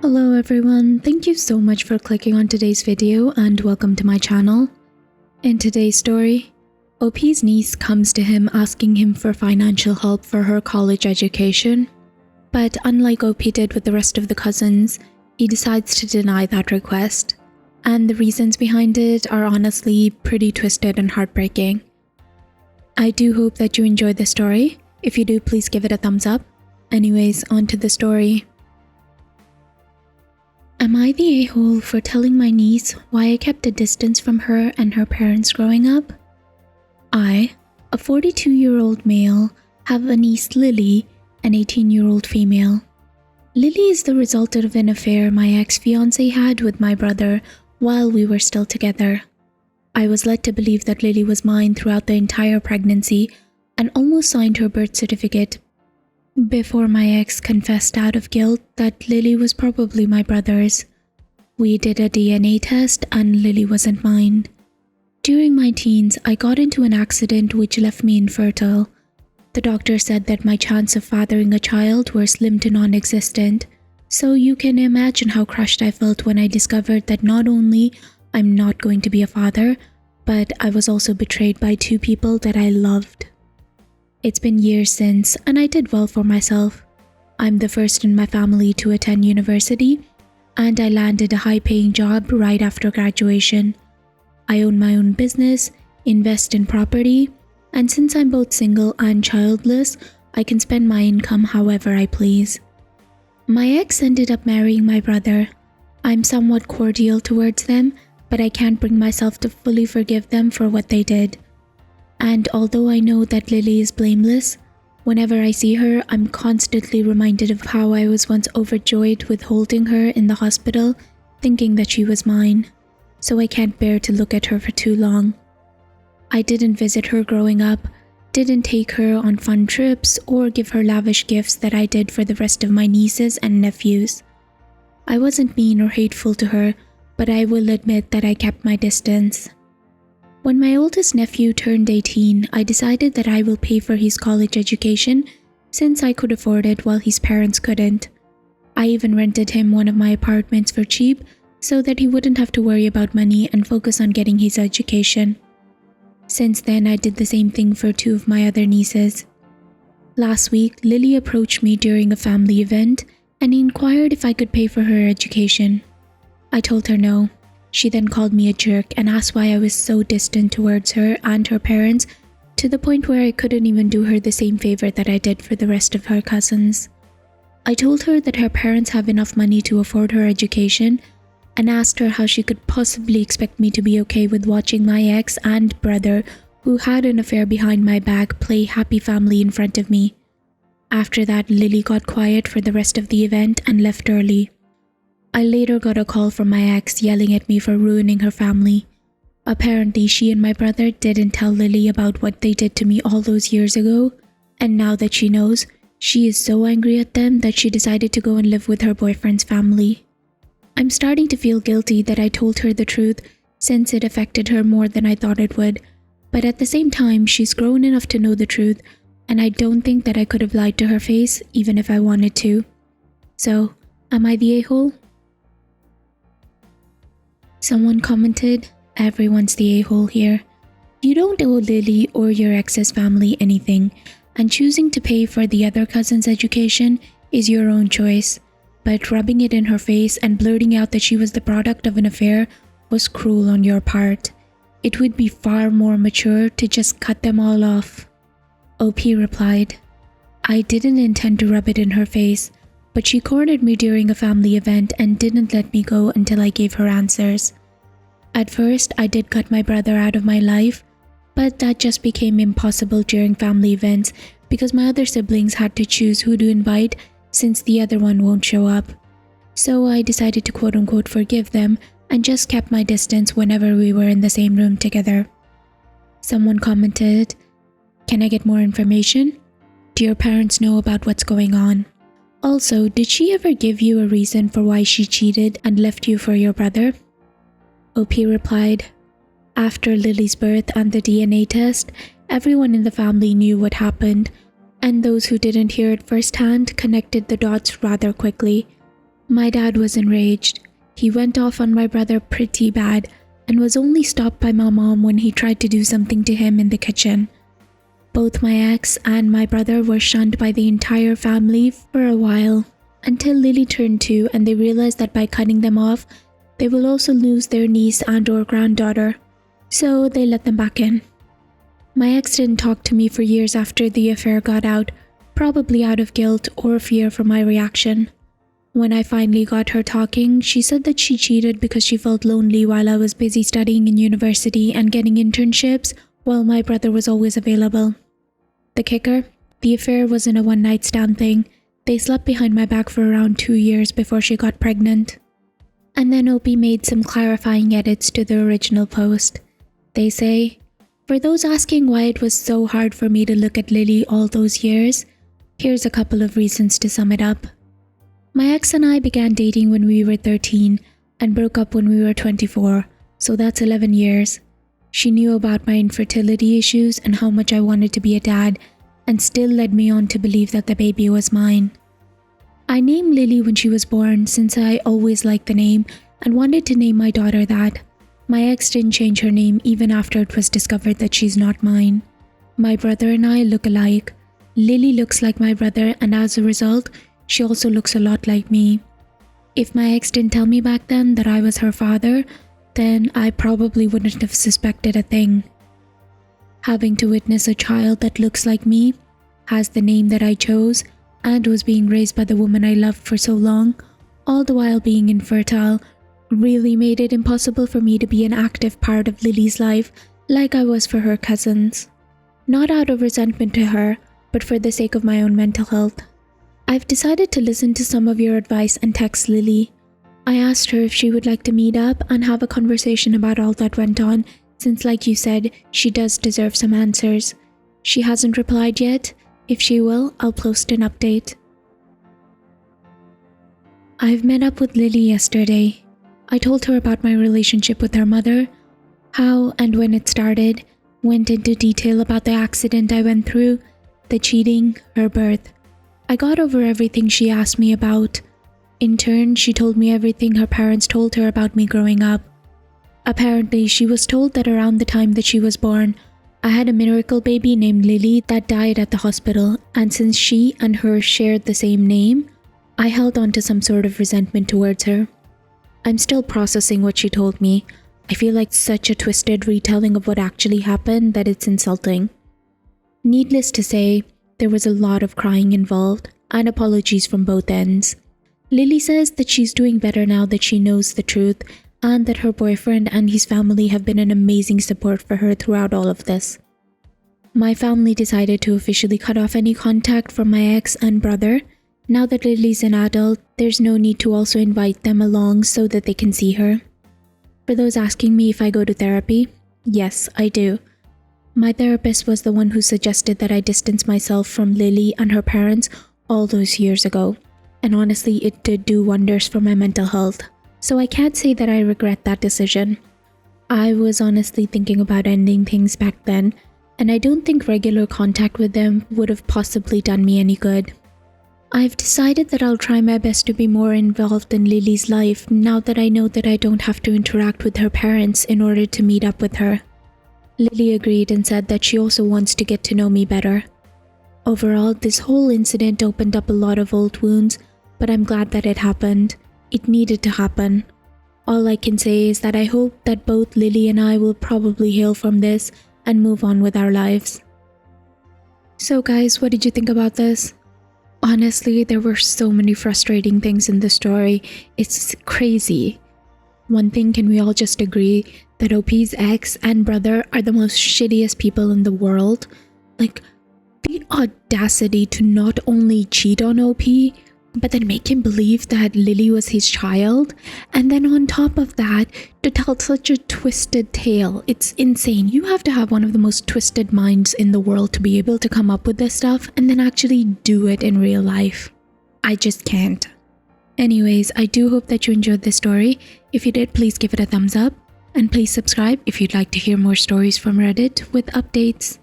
Hello everyone, thank you so much for clicking on today's video and welcome to my channel. In today's story, OP's niece comes to him asking him for financial help for her college education. But unlike OP did with the rest of the cousins, he decides to deny that request. And the reasons behind it are honestly pretty twisted and heartbreaking. I do hope that you enjoyed the story. If you do, please give it a thumbs up. Anyways, on to the story. Am I the a-hole for telling my niece why I kept a distance from her and her parents growing up? I, a 42-year-old male, have a niece Lily, an 18-year-old female. Lily is the result of an affair my ex-fiance had with my brother while we were still together. I was led to believe that Lily was mine throughout the entire pregnancy and almost signed her birth certificate before my ex confessed out of guilt that Lily was probably my brother's. We did a DNA test and Lily wasn't mine. During my teens, I got into an accident which left me infertile. The doctor said that my chance of fathering a child were slim to non-existent, so you can imagine how crushed I felt when I discovered that not only I'm not going to be a father, but I was also betrayed by two people that I loved. It's been years since, and I did well for myself. I'm the first in my family to attend university, and I landed a high-paying job right after graduation. I own my own business, invest in property, and since I'm both single and childless, I can spend my income however I please. My ex ended up marrying my brother. I'm somewhat cordial towards them, but I can't bring myself to fully forgive them for what they did. And although I know that Lily is blameless, whenever I see her, I'm constantly reminded of how I was once overjoyed with holding her in the hospital, thinking that she was mine. So I can't bear to look at her for too long. I didn't visit her growing up, didn't take her on fun trips, or give her lavish gifts that I did for the rest of my nieces and nephews. I wasn't mean or hateful to her, but I will admit that I kept my distance. When my oldest nephew turned 18, I decided that I will pay for his college education since I could afford it while his parents couldn't. I even rented him one of my apartments for cheap so that he wouldn't have to worry about money and focus on getting his education. Since then, I did the same thing for two of my other nieces. Last week, Lily approached me during a family event and inquired if I could pay for her education. I told her no. She then called me a jerk and asked why I was so distant towards her and her parents, to the point where I couldn't even do her the same favor that I did for the rest of her cousins. I told her that her parents have enough money to afford her education and asked her how she could possibly expect me to be okay with watching my ex and brother, who had an affair behind my back, play happy family in front of me. After that, Lily got quiet for the rest of the event and left early. I later got a call from my ex yelling at me for ruining her family. Apparently, she and my brother didn't tell Lily about what they did to me all those years ago, and now that she knows, she is so angry at them that she decided to go and live with her boyfriend's family. I'm starting to feel guilty that I told her the truth since it affected her more than I thought it would, but at the same time, she's grown enough to know the truth, and I don't think that I could have lied to her face even if I wanted to. So, am I the a-hole? Someone commented, "Everyone's the a-hole here. You don't owe Lily or your ex's family anything, and choosing to pay for the other cousin's education is your own choice, but rubbing it in her face and blurting out that she was the product of an affair was cruel on your part. It would be far more mature to just cut them all off." OP replied, "I didn't intend to rub it in her face, but she cornered me during a family event and didn't let me go until I gave her answers. At first, I did cut my brother out of my life, but that just became impossible during family events because my other siblings had to choose who to invite since the other one won't show up. So I decided to quote-unquote forgive them and just kept my distance whenever we were in the same room together." Someone commented, "Can I get more information? Do your parents know about what's going on? Also, did she ever give you a reason for why she cheated and left you for your brother?" OP replied, "After Lily's birth and the DNA test, everyone in the family knew what happened, and those who didn't hear it firsthand connected the dots rather quickly. My dad was enraged. He went off on my brother pretty bad and was only stopped by my mom when he tried to do something to him in the kitchen. Both my ex and my brother were shunned by the entire family for a while, until Lily turned 2 and they realized that by cutting them off, they will also lose their niece and or granddaughter. So they let them back in. My ex didn't talk to me for years after the affair got out, probably out of guilt or fear for my reaction. When I finally got her talking, she said that she cheated because she felt lonely while I was busy studying in university and getting internships while my brother was always available. The kicker? The affair wasn't a one-night stand thing. They slept behind my back for around 2 years before she got pregnant. And then Opie made some clarifying edits to the original post. They say, "For those asking why it was so hard for me to look at Lily all those years, here's a couple of reasons to sum it up. My ex and I began dating when we were 13 and broke up when we were 24, so that's 11 years. She knew about my infertility issues and how much I wanted to be a dad, and still led me on to believe that the baby was mine. I named Lily when she was born since I always liked the name and wanted to name my daughter that. My ex didn't change her name even after it was discovered that she's not mine. My brother and I look alike. Lily looks like my brother, and as a result, she also looks a lot like me. If my ex didn't tell me back then that I was her father, then I probably wouldn't have suspected a thing. Having to witness a child that looks like me, has the name that I chose, and was being raised by the woman I loved for so long, all the while being infertile, really made it impossible for me to be an active part of Lily's life like I was for her cousins. Not out of resentment to her, but for the sake of my own mental health. I've decided to listen to some of your advice and text Lily. I asked her if she would like to meet up and have a conversation about all that went on, since like you said, she does deserve some answers. She hasn't replied yet. If she will, I'll post an update. I've met up with Lily yesterday. I told her about my relationship with her mother, how and when it started, went into detail about the accident I went through, the cheating, her birth. I got over everything she asked me about. In turn, she told me everything her parents told her about me growing up. Apparently, she was told that around the time that she was born, I had a miracle baby named Lily that died at the hospital, and since she and her shared the same name, I held on to some sort of resentment towards her. I'm still processing what she told me. I feel like such a twisted retelling of what actually happened that it's insulting. Needless to say, there was a lot of crying involved, and apologies from both ends. Lily says that she's doing better now that she knows the truth, and that her boyfriend and his family have been an amazing support for her throughout all of this. My family decided to officially cut off any contact from my ex and brother. Now that Lily's an adult, there's no need to also invite them along so that they can see her. For those asking me if I go to therapy, yes, I do. My therapist was the one who suggested that I distance myself from Lily and her parents all those years ago. And honestly, it did do wonders for my mental health. So I can't say that I regret that decision. I was honestly thinking about ending things back then, and I don't think regular contact with them would have possibly done me any good. I've decided that I'll try my best to be more involved in Lily's life now that I know that I don't have to interact with her parents in order to meet up with her. Lily agreed and said that she also wants to get to know me better. Overall, this whole incident opened up a lot of old wounds, but I'm glad that it happened. It needed to happen. All I can say is that I hope that both Lily and I will probably heal from this and move on with our lives. So guys, what did you think about this? Honestly, there were so many frustrating things in the story. It's crazy. One thing, can we all just agree that OP's ex and brother are the most shittiest people in the world? Like, the audacity to not only cheat on OP, but then make him believe that Lily was his child, and then on top of that, to tell such a twisted tale. It's insane. You have to have one of the most twisted minds in the world to be able to come up with this stuff and then actually do it in real life. I just can't. Anyways, I do hope that you enjoyed this story. If you did, please give it a thumbs up, and please subscribe if you'd like to hear more stories from Reddit with updates.